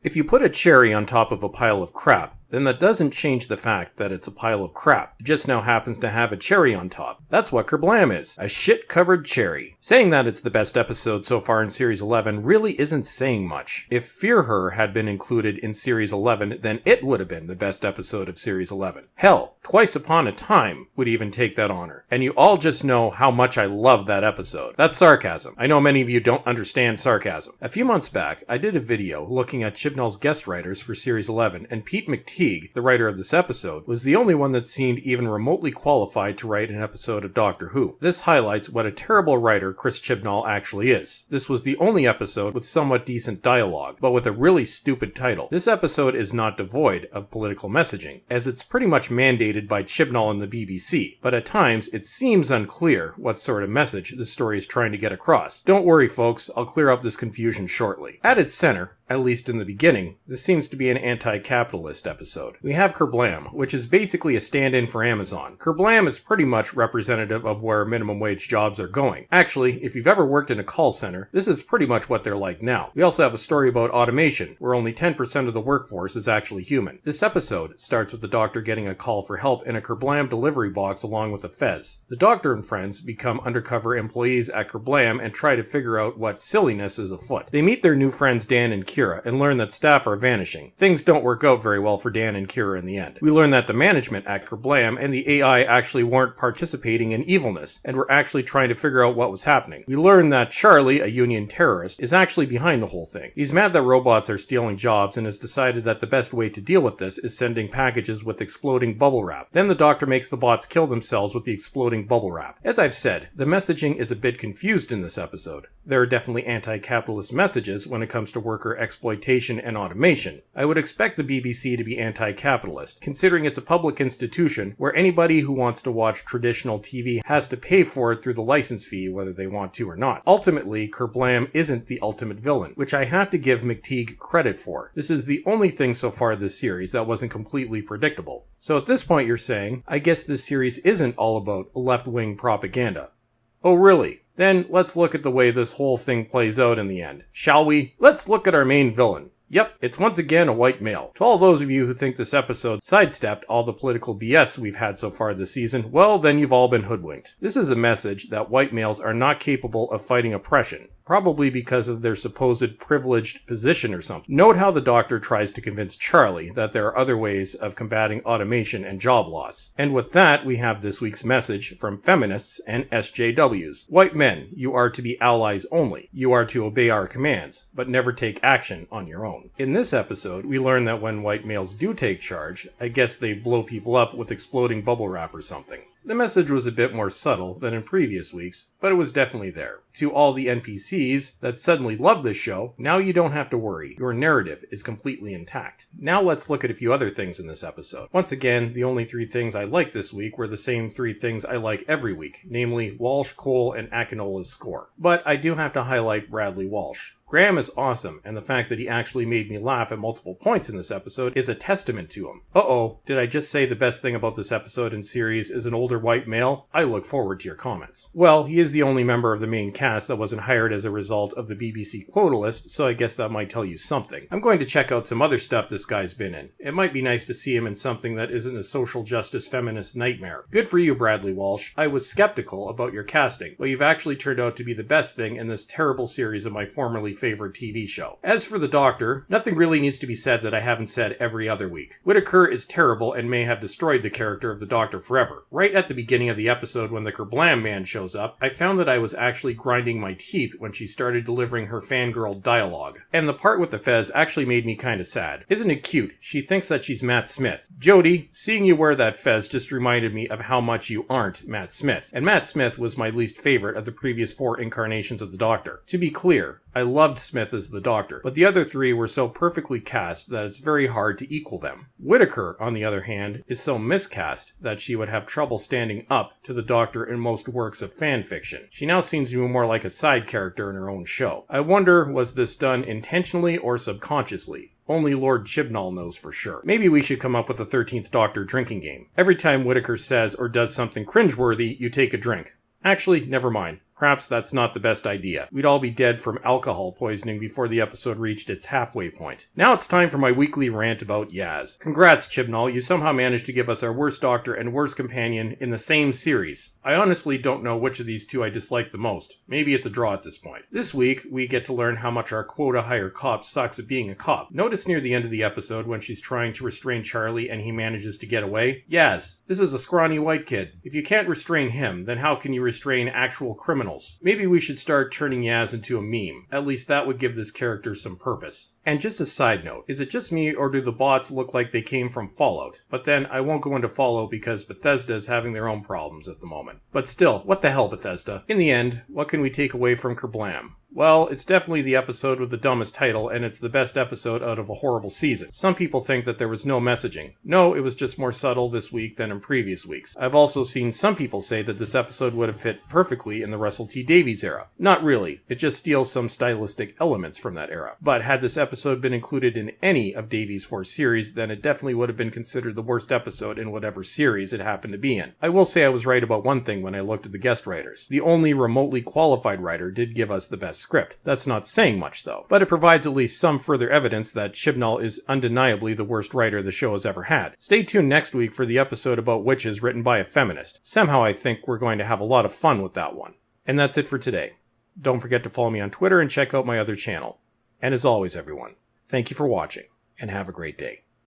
If you put a cherry on top of a pile of crap, then that doesn't change the fact that it's a pile of crap. It just now happens to have a cherry on top. That's what Kerblam is, a shit-covered cherry. Saying that it's the best episode so far in Series 11 really isn't saying much. If Fear Her had been included in Series 11, then it would have been the best episode of Series 11. Hell, Twice Upon a Time would even take that honor. And you all just know how much I love that episode. That's sarcasm. I know many of you don't understand sarcasm. A few months back, I did a video looking at Chibnall's guest writers for Series 11, and Pete McTeague, the writer of this episode, was the only one that seemed even remotely qualified to write an episode of Doctor Who. This highlights what a terrible writer Chris Chibnall actually is. This was the only episode with somewhat decent dialogue, but with a really stupid title. This episode is not devoid of political messaging, as it's pretty much mandated by Chibnall and the BBC, but at times it seems unclear what sort of message the story is trying to get across. Don't worry folks, I'll clear up this confusion shortly. At its center, at least in the beginning, this seems to be an anti-capitalist episode. We have Kerblam, which is basically a stand-in for Amazon. Kerblam is pretty much representative of where minimum wage jobs are going. Actually, if you've ever worked in a call center, this is pretty much what they're like now. We also have a story about automation, where only 10% of the workforce is actually human. This episode starts with the Doctor getting a call for help in a Kerblam delivery box along with a fez. The Doctor and friends become undercover employees at Kerblam and try to figure out what silliness is afoot. They meet their new friends Dan and Kira and learn that staff are vanishing. Things don't work out very well for Dan and Kira in the end. We learn that the management at Kerblam and the AI actually weren't participating in evilness and were actually trying to figure out what was happening. We learn that Charlie, a union terrorist, is actually behind the whole thing. He's mad that robots are stealing jobs and has decided that the best way to deal with this is sending packages with exploding bubble wrap. Then the Doctor makes the bots kill themselves with the exploding bubble wrap. As I've said, the messaging is a bit confused in this episode. There are definitely anti-capitalist messages when it comes to worker exploitation and automation. I would expect the BBC to be anti-capitalist, considering it's a public institution where anybody who wants to watch traditional TV has to pay for it through the license fee whether they want to or not. Ultimately, Kerblam isn't the ultimate villain, which I have to give McTeague credit for. This is the only thing so far this series that wasn't completely predictable. So at this point you're saying, I guess this series isn't all about left-wing propaganda. Oh really? Then let's look at the way this whole thing plays out in the end. Shall we? Let's look at our main villain. Yep, it's once again a white male. To all those of you who think this episode sidestepped all the political BS we've had so far this season, well, then you've all been hoodwinked. This is a message that white males are not capable of fighting oppression, probably because of their supposed privileged position or something. Note how the Doctor tries to convince Charlie that there are other ways of combating automation and job loss. And with that, we have this week's message from feminists and SJWs. White men, you are to be allies only. You are to obey our commands, but never take action on your own. In this episode, we learn that when white males do take charge, I guess they blow people up with exploding bubble wrap or something. The message was a bit more subtle than in previous weeks, but it was definitely there. To all the NPCs that suddenly love this show, now you don't have to worry. Your narrative is completely intact. Now let's look at a few other things in this episode. Once again, the only three things I liked this week were the same three things I like every week, namely Walsh, Cole, and Akinola's score. But I do have to highlight Bradley Walsh. Graham is awesome, and the fact that he actually made me laugh at multiple points in this episode is a testament to him. Uh-oh, did I just say the best thing about this episode and series is an older white male? I look forward to your comments. Well, he is the only member of the main cast that wasn't hired as a result of the BBC quota list, so I guess that might tell you something. I'm going to check out some other stuff this guy's been in. It might be nice to see him in something that isn't a social justice feminist nightmare. Good for you, Bradley Walsh. I was skeptical about your casting, but you've actually turned out to be the best thing in this terrible series of my formerly favorite TV show. As for the Doctor, nothing really needs to be said that I haven't said every other week. Whittaker is terrible and may have destroyed the character of the Doctor forever. Right at the beginning of the episode when the Kerblam man shows up, I found that I was actually grinding my teeth when she started delivering her fangirl dialogue. And the part with the fez actually made me kinda sad. Isn't it cute? She thinks that she's Matt Smith. Jodie, seeing you wear that fez just reminded me of how much you aren't Matt Smith. And Matt Smith was my least favorite of the previous 4 incarnations of the Doctor. To be clear, I loved Smith as the Doctor, but the other 3 were so perfectly cast that it's very hard to equal them. Whittaker, on the other hand, is so miscast that she would have trouble standing up to the Doctor in most works of fan fiction. She now seems to be more like a side character in her own show. I wonder, was this done intentionally or subconsciously? Only Lord Chibnall knows for sure. Maybe we should come up with a 13th Doctor drinking game. Every time Whittaker says or does something cringeworthy, you take a drink. Actually, never mind. Perhaps that's not the best idea. We'd all be dead from alcohol poisoning before the episode reached its halfway point. Now it's time for my weekly rant about Yaz. Congrats, Chibnall, you somehow managed to give us our worst doctor and worst companion in the same series. I honestly don't know which of these two I dislike the most. Maybe it's a draw at this point. This week, we get to learn how much our quota-hire cop sucks at being a cop. Notice near the end of the episode when she's trying to restrain Charlie and he manages to get away. Yaz, this is a scrawny white kid. If you can't restrain him, then how can you restrain actual criminals? Maybe we should start turning Yaz into a meme. At least that would give this character some purpose. And just a side note, is it just me or do the bots look like they came from Fallout? But then I won't go into Fallout because Bethesda is having their own problems at the moment. But still, what the hell, Bethesda? In the end, what can we take away from Kerblam? Well, it's definitely the episode with the dumbest title, and it's the best episode out of a horrible season. Some people think that there was no messaging. No, it was just more subtle this week than in previous weeks. I've also seen some people say that this episode would have fit perfectly in the Russell T Davies era. Not really. It just steals some stylistic elements from that era. But had this episode been included in any of Davies' 4 series, then it definitely would have been considered the worst episode in whatever series it happened to be in. I will say I was right about one thing when I looked at the guest writers. The only remotely qualified writer did give us the best script. That's not saying much though, but it provides at least some further evidence that Chibnall is undeniably the worst writer the show has ever had. Stay tuned next week for the episode about witches written by a feminist. Somehow I think we're going to have a lot of fun with that one. And that's it for today. Don't forget to follow me on Twitter and check out my other channel. And as always everyone, thank you for watching and have a great day.